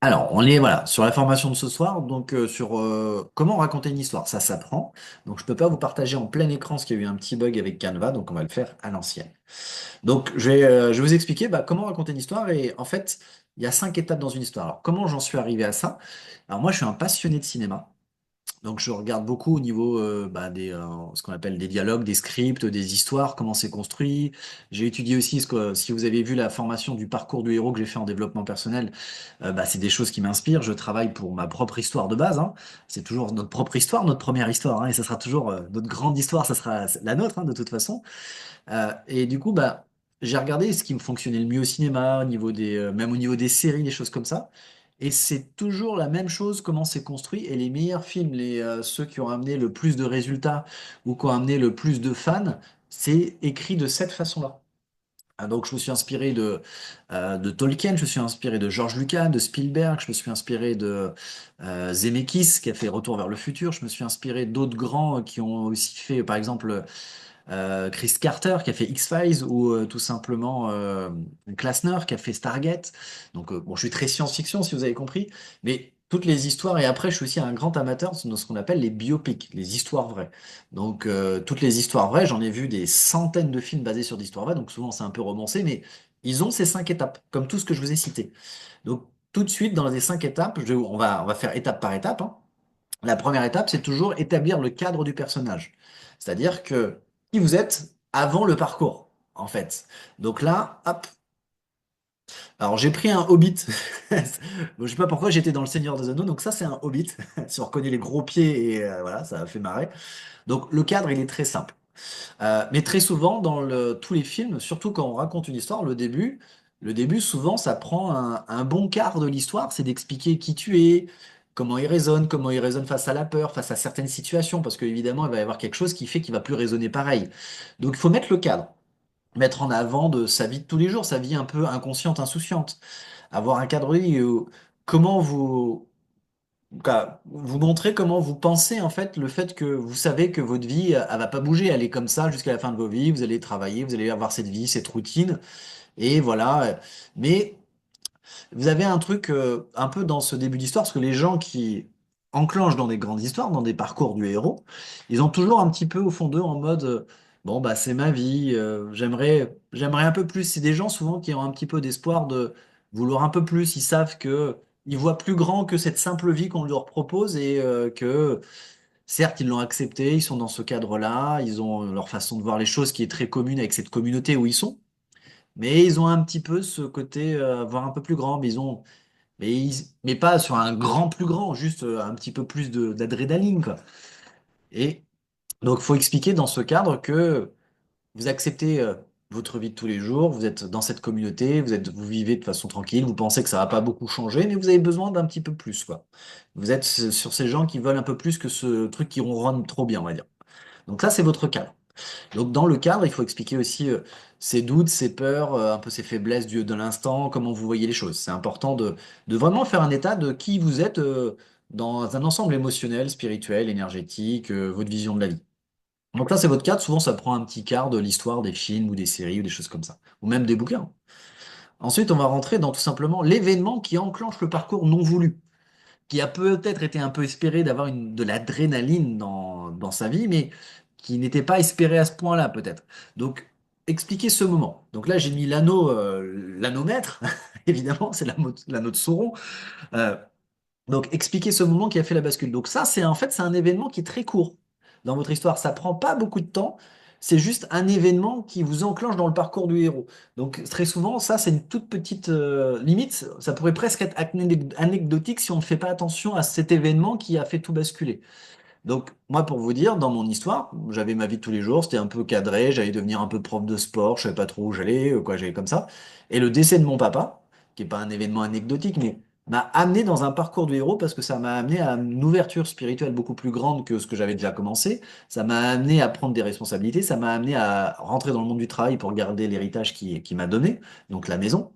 Alors, on est voilà sur la formation de ce soir, donc sur comment raconter une histoire. Ça s'apprend. Donc, je peux pas vous partager en plein écran ce qu'il y a eu un petit bug avec Canva, donc on va le faire à l'ancienne. Donc, je vais vous expliquer comment raconter une histoire. Et en fait, il y a 5 étapes dans une histoire. Alors, comment j'en suis arrivé à ça? Alors, moi, je suis un passionné de cinéma. Donc je regarde beaucoup au niveau ce qu'on appelle des dialogues, des scripts, des histoires, comment c'est construit. J'ai étudié aussi si vous avez vu la formation du parcours du héros que j'ai fait en développement personnel, c'est des choses qui m'inspirent. Je travaille pour ma propre histoire de base, hein. C'est toujours notre propre histoire, notre première histoire, hein, et ça sera toujours notre grande histoire, ça sera la nôtre, hein, de toute façon. Et du coup, j'ai regardé ce qui me fonctionnait le mieux au cinéma, au niveau même au niveau des séries, des choses comme ça. Et c'est toujours la même chose, comment c'est construit. Et les meilleurs films, ceux qui ont amené le plus de résultats ou qui ont amené le plus de fans, c'est écrit de cette façon-là. Donc je me suis inspiré de Tolkien, je me suis inspiré de George Lucas, de Spielberg, je me suis inspiré de Zemeckis qui a fait Retour vers le futur, je me suis inspiré d'autres grands qui ont aussi fait, par exemple, Chris Carter qui a fait X-Files ou tout simplement Klassner qui a fait Stargate. Donc bon, je suis très science-fiction si vous avez compris, mais toutes les histoires et après je suis aussi un grand amateur de ce qu'on appelle les biopics, les histoires vraies. Donc toutes les histoires vraies, j'en ai vu des centaines de films basés sur des histoires vraies, donc souvent c'est un peu romancé, mais ils ont ces 5 étapes, comme tout ce que je vous ai cité. Donc tout de suite dans les 5 étapes, on va faire étape par étape, hein. La première étape, c'est toujours établir le cadre du personnage. C'est-à-dire que qui vous êtes avant le parcours, en fait. Donc là, hop. Alors j'ai pris un Hobbit. Bon, je sais pas pourquoi j'étais dans le Seigneur des Anneaux. Donc ça, c'est un Hobbit. Si on reconnaît les gros pieds et voilà, ça a fait marrer. Donc le cadre, il est très simple. Mais très souvent, dans tous les films, surtout quand on raconte une histoire, le début, souvent, ça prend un bon quart de l'histoire, c'est d'expliquer qui tu es, comment il résonne face à la peur, face à certaines situations, parce qu'évidemment, il va y avoir quelque chose qui fait qu'il va plus résonner pareil. Donc, il faut mettre le cadre, mettre en avant de sa vie de tous les jours, sa vie un peu inconsciente, insouciante, avoir un cadre de vie, comment vous montrez comment vous pensez en fait le fait que vous savez que votre vie, elle va pas bouger, elle est comme ça jusqu'à la fin de vos vies, vous allez travailler, vous allez avoir cette vie, cette routine, et voilà. Mais vous avez un truc un peu dans ce début d'histoire, parce que les gens qui enclenchent dans des grandes histoires, dans des parcours du héros, ils ont toujours un petit peu au fond d'eux en mode bon bah c'est ma vie, j'aimerais un peu plus. C'est des gens souvent qui ont un petit peu d'espoir de vouloir un peu plus. Ils savent que ils voient plus grand que cette simple vie qu'on leur propose et que certes ils l'ont accepté, ils sont dans ce cadre-là, ils ont leur façon de voir les choses qui est très commune avec cette communauté où ils sont. Mais ils ont un petit peu ce côté, voir un peu plus grand, mais pas sur un grand plus grand, juste un petit peu plus d'adrénaline, quoi. Et donc, il faut expliquer dans ce cadre que vous acceptez votre vie de tous les jours, vous êtes dans cette communauté, vous vivez de façon tranquille, vous pensez que ça va pas beaucoup changer, mais vous avez besoin d'un petit peu plus, quoi. Vous êtes sur ces gens qui veulent un peu plus que ce truc qui ronronne trop bien, on va dire. Donc ça, c'est votre cadre. Donc dans le cadre, il faut expliquer aussi ses doutes, ses peurs, un peu ses faiblesses de l'instant, comment vous voyez les choses. C'est important de vraiment faire un état de qui vous êtes dans un ensemble émotionnel, spirituel, énergétique, votre vision de la vie. Donc là, c'est votre cadre. Souvent, ça prend un petit quart de l'histoire des films ou des séries ou des choses comme ça, ou même des bouquins. Ensuite, on va rentrer dans tout simplement l'événement qui enclenche le parcours non voulu, qui a peut-être été un peu espéré d'avoir de l'adrénaline dans sa vie, mais qui n'était pas espéré à ce point-là, peut-être. Donc, expliquez ce moment. Donc là, j'ai mis l'anomètre, évidemment, c'est l'anneau de Sauron. Euh, donc, expliquez ce moment qui a fait la bascule. Donc ça, c'est un événement qui est très court dans votre histoire. Ça prend pas beaucoup de temps. C'est juste un événement qui vous enclenche dans le parcours du héros. Donc très souvent, ça, c'est une toute petite limite. Ça pourrait presque être anecdotique si on ne fait pas attention à cet événement qui a fait tout basculer. Donc moi, pour vous dire, dans mon histoire, j'avais ma vie de tous les jours, c'était un peu cadré, j'allais devenir un peu prof de sport, je savais pas trop où j'allais, quoi, j'allais comme ça. Et le décès de mon papa, qui est pas un événement anecdotique, mais m'a amené dans un parcours du héros parce que ça m'a amené à une ouverture spirituelle beaucoup plus grande que ce que j'avais déjà commencé. Ça m'a amené à prendre des responsabilités, ça m'a amené à rentrer dans le monde du travail pour garder l'héritage qui m'a donné, donc la maison.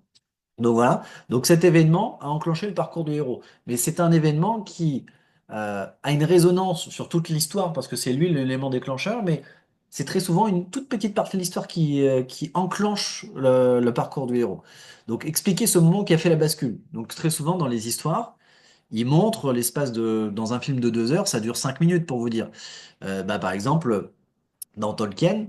Donc voilà. Donc cet événement a enclenché le parcours du héros. Mais c'est un événement qui a une résonance sur toute l'histoire parce que c'est lui l'élément déclencheur, mais c'est très souvent une toute petite partie de l'histoire qui enclenche le parcours du héros. Donc expliquer ce moment qui a fait la bascule. Donc très souvent dans les histoires, ils montrent dans un film de 2 heures, ça dure 5 minutes pour vous dire. Par exemple, dans Tolkien,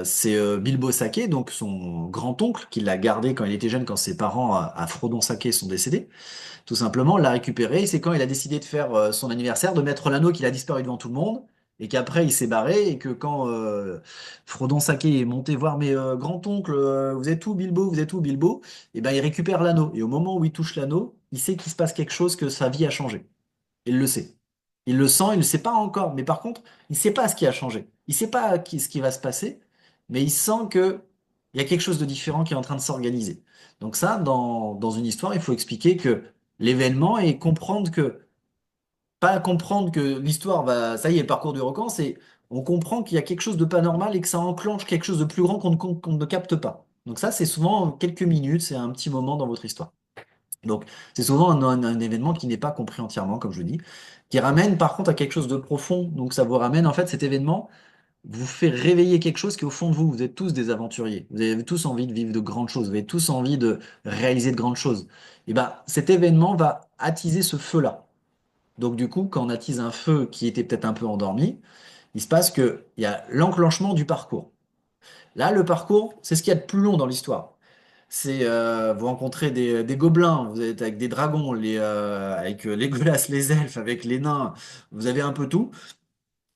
c'est Bilbo Sacquet, donc son grand-oncle, qui l'a gardé quand il était jeune, quand ses parents à Frodon Sacquet sont décédés. Tout simplement, l'a récupéré. Et c'est quand il a décidé de faire son anniversaire, de mettre l'anneau qu'il a disparu devant tout le monde, et qu'après il s'est barré, et que quand Frodon Sacquet est monté voir mes grand-oncle, vous êtes où Bilbo, vous êtes où Bilbo? Et ben il récupère l'anneau. Et au moment où il touche l'anneau, il sait qu'il se passe quelque chose, que sa vie a changé. Il le sait. Il le sent, il ne le sait pas encore. Mais par contre, il ne sait pas ce qui a changé. Il ne sait pas ce qui va se passer, mais il sent que il y a quelque chose de différent qui est en train de s'organiser. Donc ça, dans une histoire, il faut expliquer que l'événement et comprendre que, pas comprendre que l'histoire va, ça y est, le parcours du requin, c'est on comprend qu'il y a quelque chose de pas normal et que ça enclenche quelque chose de plus grand qu'on ne capte pas. Donc ça, c'est souvent quelques minutes, c'est un petit moment dans votre histoire. Donc, c'est souvent un événement qui n'est pas compris entièrement, comme je vous dis, qui ramène par contre à quelque chose de profond. Donc, ça vous ramène, en fait, cet événement vous fait réveiller quelque chose qui est au fond de vous. Vous êtes tous des aventuriers. Vous avez tous envie de vivre de grandes choses. Vous avez tous envie de réaliser de grandes choses. Et ben, cet événement va attiser ce feu-là. Donc, du coup, quand on attise un feu qui était peut-être un peu endormi, il se passe qu'il y a l'enclenchement du parcours. Là, le parcours, c'est ce qu'il y a de plus long dans l'histoire. C'est vous rencontrez des gobelins, vous êtes avec des dragons, avec les Legolas, les elfes, avec les nains, vous avez un peu tout.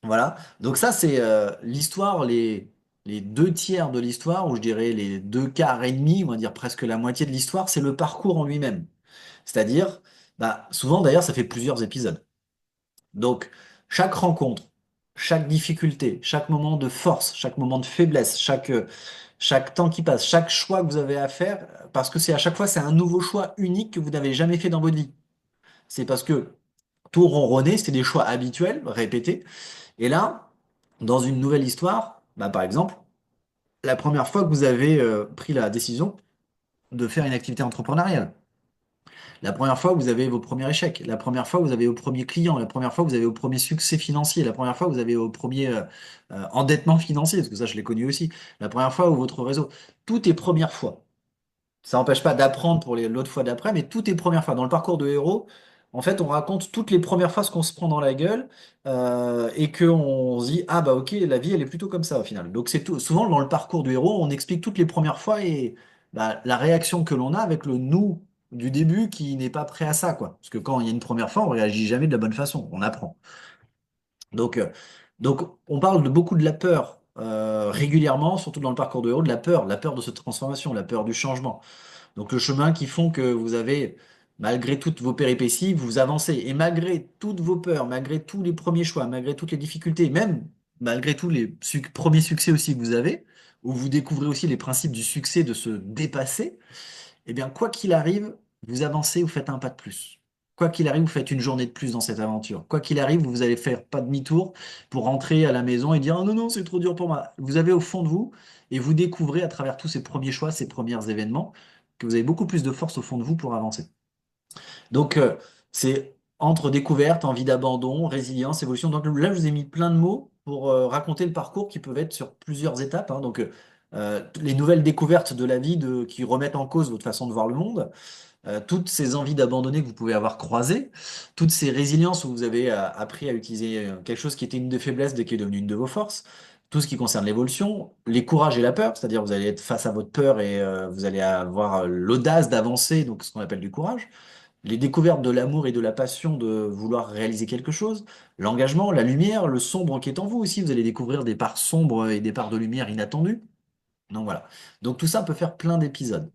Voilà. Donc ça, c'est l'histoire, les 2 tiers de l'histoire, ou je dirais les 2 quarts et demi, on va dire presque la moitié de l'histoire, c'est le parcours en lui-même. C'est-à-dire, souvent d'ailleurs, ça fait plusieurs épisodes. Donc, chaque rencontre, chaque difficulté, chaque moment de force, chaque moment de faiblesse, chaque temps qui passe, chaque choix que vous avez à faire, parce que c'est à chaque fois, c'est un nouveau choix unique que vous n'avez jamais fait dans votre vie. C'est parce que tout ronronner, c'est des choix habituels, répétés. Et là, dans une nouvelle histoire, par exemple, la première fois que vous avez pris la décision de faire une activité entrepreneuriale, la première fois, vous avez vos premiers échecs. La première fois, vous avez vos premiers clients. La première fois, vous avez vos premiers succès financiers. La première fois, vous avez vos premiers endettements financiers, parce que ça, je l'ai connu aussi. La première fois, où votre réseau. Tout est première fois. Ça n'empêche pas d'apprendre pour l'autre fois d'après, mais tout est première fois. Dans le parcours de héros, en fait, on raconte toutes les premières fois ce qu'on se prend dans la gueule et qu'on se dit, ah bah ok, la vie, elle est plutôt comme ça au final. Donc c'est tout. Souvent, dans le parcours du héros, on explique toutes les premières fois et la réaction que l'on a avec le nous du début qui n'est pas prêt à ça, quoi. Parce que quand il y a une première fois, on réagit jamais de la bonne façon, on apprend. Donc, euh, donc on parle de beaucoup de la peur régulièrement, surtout dans le parcours de héros, de la peur de cette transformation, la peur du changement. Donc le chemin qui font que vous avez, malgré toutes vos péripéties, vous avancez. Et malgré toutes vos peurs, malgré tous les premiers choix, malgré toutes les difficultés, même malgré tous les premiers succès aussi que vous avez, où vous découvrez aussi les principes du succès, de se dépasser, eh bien, quoi qu'il arrive, vous avancez, vous faites un pas de plus. Quoi qu'il arrive, vous faites une journée de plus dans cette aventure. Quoi qu'il arrive, vous allez faire pas demi-tour pour rentrer à la maison et dire «Ah non, non, c'est trop dur pour moi». Vous avez au fond de vous et vous découvrez à travers tous ces premiers choix, ces premiers événements, que vous avez beaucoup plus de force au fond de vous pour avancer. Donc, c'est entre découverte, envie d'abandon, résilience, évolution. Donc là, je vous ai mis plein de mots pour raconter le parcours qui peuvent être sur plusieurs étapes, hein. Donc, les nouvelles découvertes de la vie qui remettent en cause votre façon de voir le monde, toutes ces envies d'abandonner que vous pouvez avoir croisées, toutes ces résiliences où vous avez appris à utiliser quelque chose qui était une de faiblesses dès qui est devenu une de vos forces, tout ce qui concerne l'évolution, les courages et la peur, c'est-à-dire vous allez être face à votre peur et vous allez avoir l'audace d'avancer, donc ce qu'on appelle du courage, les découvertes de l'amour et de la passion de vouloir réaliser quelque chose, l'engagement, la lumière, le sombre qui est en vous aussi, vous allez découvrir des parts sombres et des parts de lumière inattendues. Donc voilà. Donc tout ça peut faire plein d'épisodes.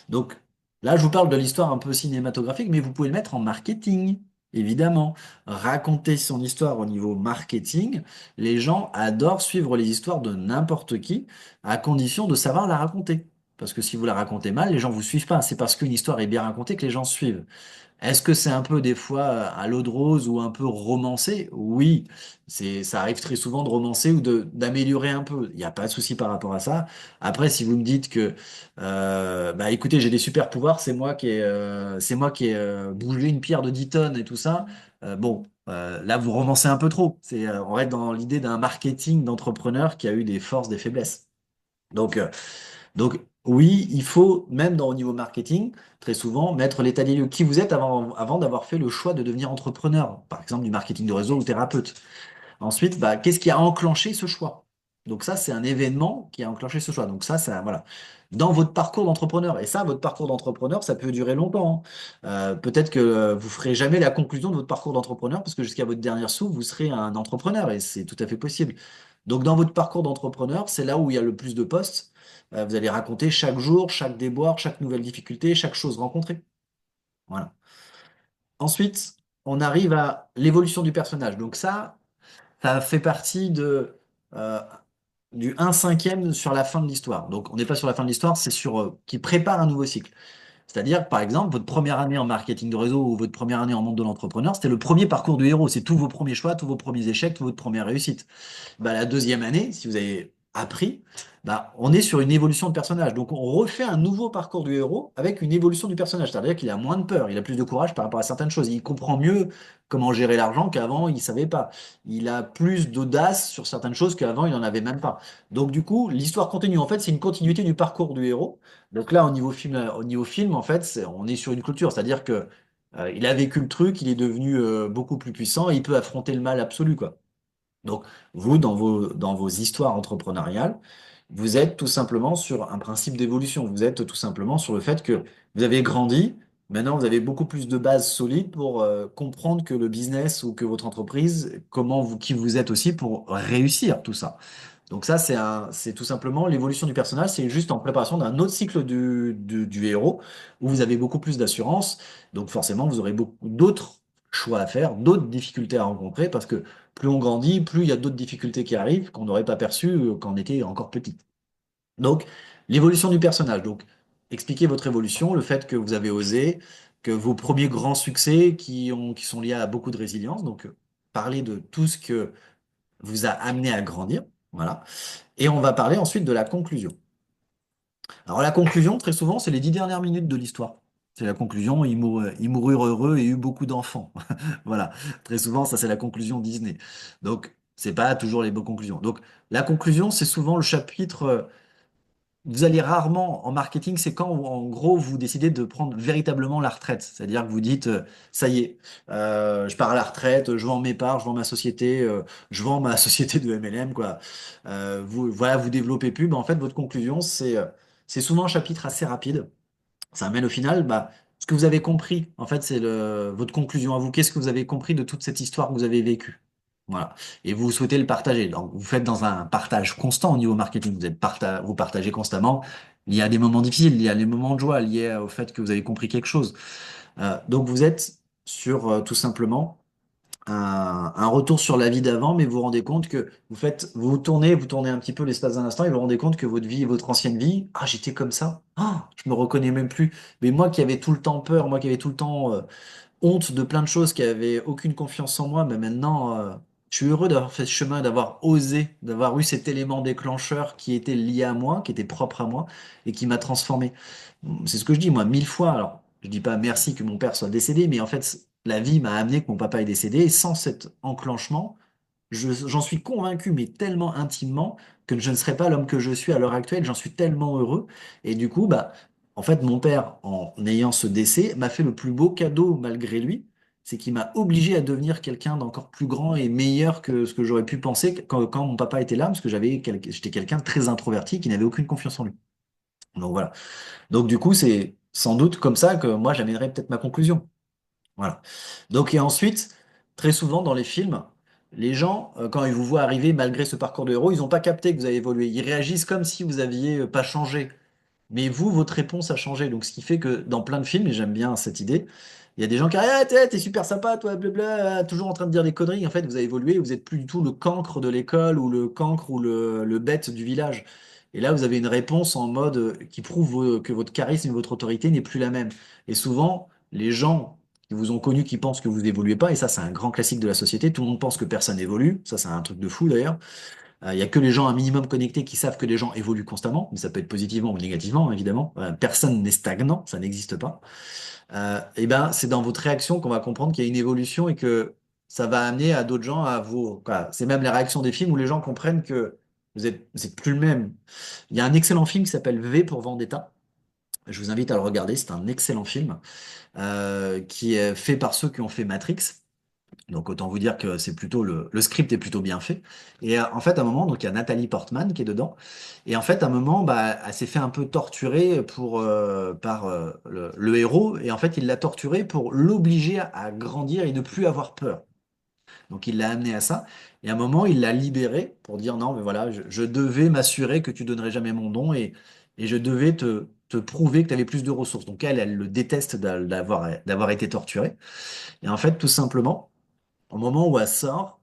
Donc là, je vous parle de l'histoire un peu cinématographique, mais vous pouvez le mettre en marketing, évidemment. Raconter son histoire au niveau marketing, les gens adorent suivre les histoires de n'importe qui, à condition de savoir la raconter. Parce que si vous la racontez mal, les gens vous suivent pas. C'est parce qu'une histoire est bien racontée que les gens suivent. Est-ce que c'est un peu des fois à l'eau de rose ou un peu romancé? Oui, ça arrive très souvent de romancer ou d'améliorer un peu. Il n'y a pas de souci par rapport à ça. Après, si vous me dites que, écoutez, j'ai des super pouvoirs, c'est moi qui ai bougé une pierre de 10 tonnes et tout ça. Bon. Là, vous romancez un peu trop. On reste dans l'idée d'un marketing d'entrepreneur qui a eu des forces, des faiblesses. Donc, euh, donc oui, il faut, même au niveau marketing, très souvent, mettre l'état des lieux. Qui vous êtes avant d'avoir fait le choix de devenir entrepreneur, par exemple du marketing de réseau ou thérapeute. Ensuite, bah, qu'est-ce qui a enclenché ce choix? Donc ça, c'est un événement qui a enclenché ce choix. Donc ça, voilà. Dans votre parcours d'entrepreneur, et ça, votre parcours d'entrepreneur, ça peut durer longtemps, hein. Peut-être que vous ferez jamais la conclusion de votre parcours d'entrepreneur, parce que jusqu'à votre dernière sou, vous serez un entrepreneur, et c'est tout à fait possible. Donc dans votre parcours d'entrepreneur, c'est là où il y a le plus de postes. Vous allez raconter chaque jour, chaque déboire, chaque nouvelle difficulté, chaque chose rencontrée. Voilà. Ensuite, on arrive à l'évolution du personnage. Donc ça fait partie euh, du 1/5 sur la fin de l'histoire. Donc, on n'est pas sur la fin de l'histoire, c'est sur qui prépare un nouveau cycle. C'est-à-dire, par exemple, votre première année en marketing de réseau ou votre première année en monde de l'entrepreneur, c'était le premier parcours du héros. C'est tous vos premiers choix, tous vos premiers échecs, toute votre première réussite. Bah, la deuxième année, si vous avez appris, bah, on est sur une évolution de personnage. Donc on refait un nouveau parcours du héros avec une évolution du personnage. C'est-à-dire qu'il a moins de peur, il a plus de courage par rapport à certaines choses. Il comprend mieux comment gérer l'argent qu'avant il savait pas. Il a plus d'audace sur certaines choses qu'avant il n'en avait même pas. Donc du coup, l'histoire continue. En fait, c'est une continuité du parcours du héros. Donc là, au niveau film, en fait, on est sur une clôture. C'est-à-dire que il a vécu le truc, il est devenu beaucoup plus puissant et il peut affronter le mal absolu, quoi. Donc, vous, dans vos histoires entrepreneuriales, vous êtes tout simplement sur un principe d'évolution. Vous êtes tout simplement sur le fait que vous avez grandi. Maintenant, vous avez beaucoup plus de bases solides pour comprendre que le business ou que votre entreprise, qui vous êtes aussi pour réussir tout ça. Donc ça, c'est tout simplement l'évolution du personnage. C'est juste en préparation d'un autre cycle du héros où vous avez beaucoup plus d'assurance. Donc forcément, vous aurez beaucoup d'autres choix à faire, d'autres difficultés à rencontrer parce que plus on grandit, plus il y a d'autres difficultés qui arrivent qu'on n'aurait pas perçues quand on était encore petit. Donc l'évolution du personnage. Donc expliquez votre évolution, le fait que vous avez osé, que vos premiers grands succès qui sont liés à beaucoup de résilience. Donc parlez de tout ce que vous a amené à grandir. Voilà. Et on va parler ensuite de la conclusion. Alors la conclusion, très souvent, c'est les 10 dernières minutes de l'histoire. C'est la conclusion, ils moururent heureux et eurent beaucoup d'enfants. Voilà, très souvent, ça c'est la conclusion Disney. Donc, c'est pas toujours les bonnes conclusions. Donc, la conclusion, c'est souvent le chapitre. Vous allez rarement en marketing, c'est quand en gros vous décidez de prendre véritablement la retraite. C'est-à-dire que vous dites, ça y est, je pars à la retraite, je vends mes parts, je vends ma société, je vends ma société de MLM, quoi. Voilà, vous développez plus. Ben, en fait, votre conclusion, c'est souvent un chapitre assez rapide. Ça amène au final, bah, ce que vous avez compris. En fait, c'est votre conclusion à vous. Qu'est-ce que vous avez compris de toute cette histoire que vous avez vécue? Voilà. Et vous souhaitez le partager. Donc, vous faites dans un partage constant au niveau marketing. Vous partagez constamment. Il y a des moments difficiles, il y a des moments de joie liés au fait que vous avez compris quelque chose. Donc, vous êtes sur tout simplement un retour sur la vie d'avant, mais vous vous rendez compte que vous tournez un petit peu l'espace d'un instant et vous vous rendez compte que votre vie, votre ancienne vie, ah, j'étais comme ça. Ah, je me reconnais même plus. Mais moi qui avais tout le temps peur, moi qui avais tout le temps honte de plein de choses, qui avait aucune confiance en moi, mais maintenant, je suis heureux d'avoir fait ce chemin, d'avoir osé, d'avoir eu cet élément déclencheur qui était lié à moi, qui était propre à moi et qui m'a transformé. C'est ce que je dis, moi, 1000 fois. Alors, je dis pas merci que mon père soit décédé, mais en fait, la vie m'a amené que mon papa est décédé et sans cet enclenchement, j'en suis convaincu, mais tellement intimement, que je ne serais pas l'homme que je suis à l'heure actuelle. J'en suis tellement heureux. Et du coup, bah, en fait, mon père, en ayant ce décès, m'a fait le plus beau cadeau malgré lui. C'est qu'il m'a obligé à devenir quelqu'un d'encore plus grand et meilleur que ce que j'aurais pu penser quand mon papa était là, parce que j'étais quelqu'un de très introverti qui n'avait aucune confiance en lui. Donc voilà. Donc du coup, c'est sans doute comme ça que moi, j'amènerais peut-être ma conclusion. Voilà. Donc, et ensuite, très souvent dans les films, les gens, quand ils vous voient arriver malgré ce parcours de héros, ils n'ont pas capté que vous avez évolué. Ils réagissent comme si vous aviez pas changé. Mais vous, votre réponse a changé. Donc, ce qui fait que dans plein de films, et j'aime bien cette idée, il y a des gens qui disent, ah, t'es super sympa, toi, blabla, toujours en train de dire des conneries. En fait, vous avez évolué, vous n'êtes plus du tout le cancre de l'école ou le cancre ou le bête du village. Et là, vous avez une réponse en mode qui prouve que votre charisme et votre autorité n'est plus la même. Et souvent, les gens qui vous ont connu, qui pensent que vous n'évoluez pas, et ça, c'est un grand classique de la société, tout le monde pense que personne n'évolue. Ça, c'est un truc de fou d'ailleurs. Il y a que les gens un minimum connectés qui savent que les gens évoluent constamment, mais ça peut être positivement ou négativement, évidemment. Personne n'est stagnant, ça n'existe pas. Et ben, c'est dans votre réaction qu'on va comprendre qu'il y a une évolution et que ça va amener à d'autres gens à vous. Voilà. C'est même les réactions des films où les gens comprennent que vous êtes plus le même. Il y a un excellent film qui s'appelle V pour Vendetta. Je vous invite à le regarder. C'est un excellent film qui est fait par ceux qui ont fait Matrix. Donc autant vous dire que c'est plutôt le script est plutôt bien fait. Et en fait, à un moment, donc il y a Nathalie Portman qui est dedans. Et en fait, à un moment, bah, elle s'est fait un peu torturer par le héros. Et en fait, il l'a torturée pour l'obliger à grandir et ne plus avoir peur. Donc il l'a amené à ça. Et à un moment, il l'a libérée pour dire non, mais voilà, je devais m'assurer que tu donnerais jamais mon don et je devais te prouver que tu avais plus de ressources. Donc elle le déteste d'avoir été torturée. Et en fait, tout simplement, au moment où elle sort,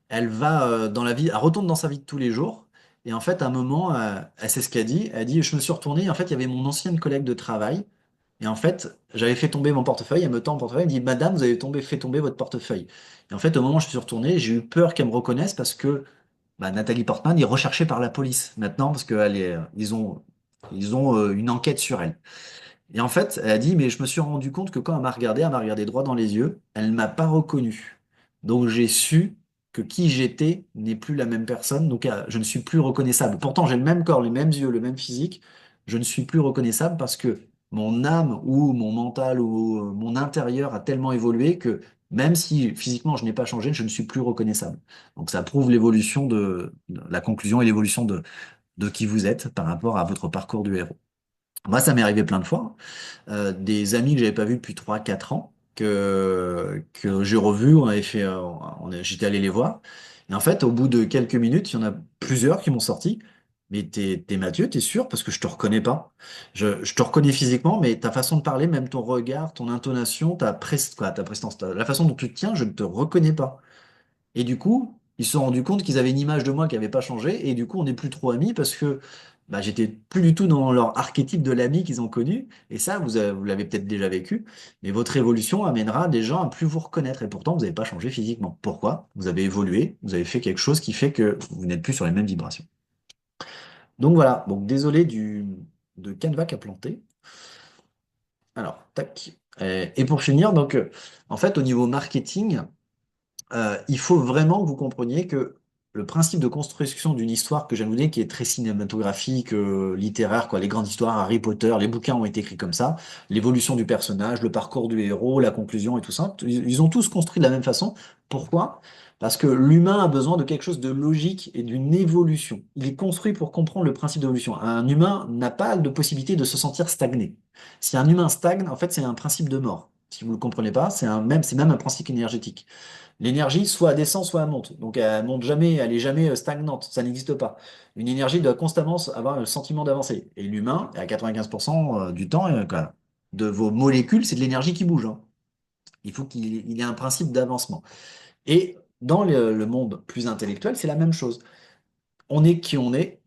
elle va dans la vie, elle retourne dans sa vie de tous les jours. Et en fait, à un moment, elle sait ce qu'elle dit. Elle dit, je me suis retournée. En fait, il y avait mon ancienne collègue de travail. Et en fait, j'avais fait tomber mon portefeuille. Elle me tend mon portefeuille. Elle me dit, Madame, vous avez fait tomber votre portefeuille. Et en fait, au moment où je suis retourné, j'ai eu peur qu'elle me reconnaisse parce que bah, Nathalie Portman est recherchée par la police maintenant parce ils ont une enquête sur elle. Et en fait, elle a dit, mais je me suis rendu compte que quand elle m'a regardé droit dans les yeux, elle ne m'a pas reconnu. Donc j'ai su que qui j'étais n'est plus la même personne, donc je ne suis plus reconnaissable. Pourtant, j'ai le même corps, les mêmes yeux, le même physique, je ne suis plus reconnaissable parce que mon âme ou mon mental ou mon intérieur a tellement évolué que même si physiquement je n'ai pas changé, je ne suis plus reconnaissable. Donc ça prouve l'évolution de la conclusion et l'évolution de qui vous êtes par rapport à votre parcours du héros. Moi, ça m'est arrivé plein de fois des amis que j'avais pas vus depuis 3 4 ans, que j'ai revus, on avait fait, j'étais allé les voir. Et en fait, au bout de quelques minutes, il y en a plusieurs qui m'ont sorti. Mais t'es Mathieu, t'es sûr? Parce que je te reconnais pas. Je te reconnais physiquement, mais ta façon de parler, même ton regard, ton intonation, ta prestance, la façon dont tu te tiens, je ne te reconnais pas. Et du coup, ils se sont rendus compte qu'ils avaient une image de moi qui n'avait pas changé, et du coup, on n'est plus trop amis parce que bah, j'étais plus du tout dans leur archétype de l'ami qu'ils ont connu. Et ça, vous l'avez peut-être déjà vécu, mais votre évolution amènera des gens à plus vous reconnaître, et pourtant, vous n'avez pas changé physiquement. Pourquoi? Vous avez évolué, vous avez fait quelque chose qui fait que vous n'êtes plus sur les mêmes vibrations. Donc voilà, donc désolé de Canva qui a planté. Alors, tac. Et pour finir, donc, en fait, au niveau marketing, il faut vraiment que vous compreniez que le principe de construction d'une histoire que j'aime vous dire, qui est très cinématographique, littéraire, quoi, les grandes histoires, Harry Potter, les bouquins ont été écrits comme ça, l'évolution du personnage, le parcours du héros, la conclusion et tout ça, ils ont tous construit de la même façon. Pourquoi? Parce que l'humain a besoin de quelque chose de logique et d'une évolution. Il est construit pour comprendre le principe d'évolution. Un humain n'a pas de possibilité de se sentir stagné. Si un humain stagne, en fait, c'est un principe de mort. Si vous ne le comprenez pas, c'est même un principe énergétique. L'énergie, soit elle descend, soit elle monte. Donc elle monte jamais, elle est jamais stagnante. Ça n'existe pas. Une énergie doit constamment avoir le sentiment d'avancer. Et l'humain, à 95% du temps, quoi, de vos molécules, c'est de l'énergie qui bouge, hein. Il faut qu'il y ait un principe d'avancement. Et dans le monde plus intellectuel, c'est la même chose. On est qui on est,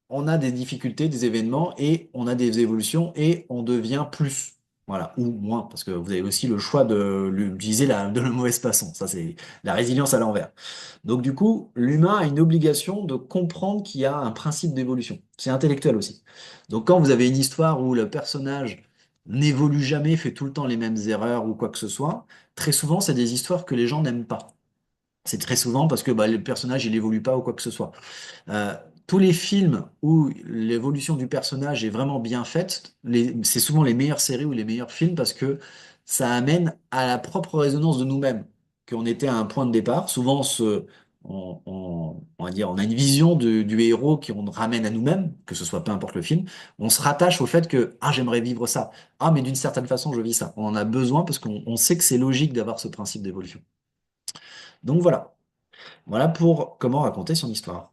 on a des difficultés, des événements et on a des évolutions et on devient plus. Voilà, ou moins, parce que vous avez aussi le choix de l'utiliser de la mauvaise façon. Ça, c'est la résilience à l'envers. Donc, du coup, l'humain a une obligation de comprendre qu'il y a un principe d'évolution. C'est intellectuel aussi. Donc, quand vous avez une histoire où le personnage n'évolue jamais, fait tout le temps les mêmes erreurs ou quoi que ce soit, très souvent, c'est des histoires que les gens n'aiment pas. C'est très souvent parce que bah, le personnage, il évolue pas ou quoi que ce soit. Euh, tous les films où l'évolution du personnage est vraiment bien faite, c'est souvent les meilleures séries ou les meilleurs films parce que ça amène à la propre résonance de nous-mêmes, qu'on était à un point de départ. Souvent, on va dire, on a une vision du héros qui on ramène à nous-mêmes, que ce soit peu importe le film. On se rattache au fait que ah j'aimerais vivre ça, ah mais d'une certaine façon je vis ça. On en a besoin parce qu'on sait que c'est logique d'avoir ce principe d'évolution. Donc voilà, voilà pour comment raconter son histoire.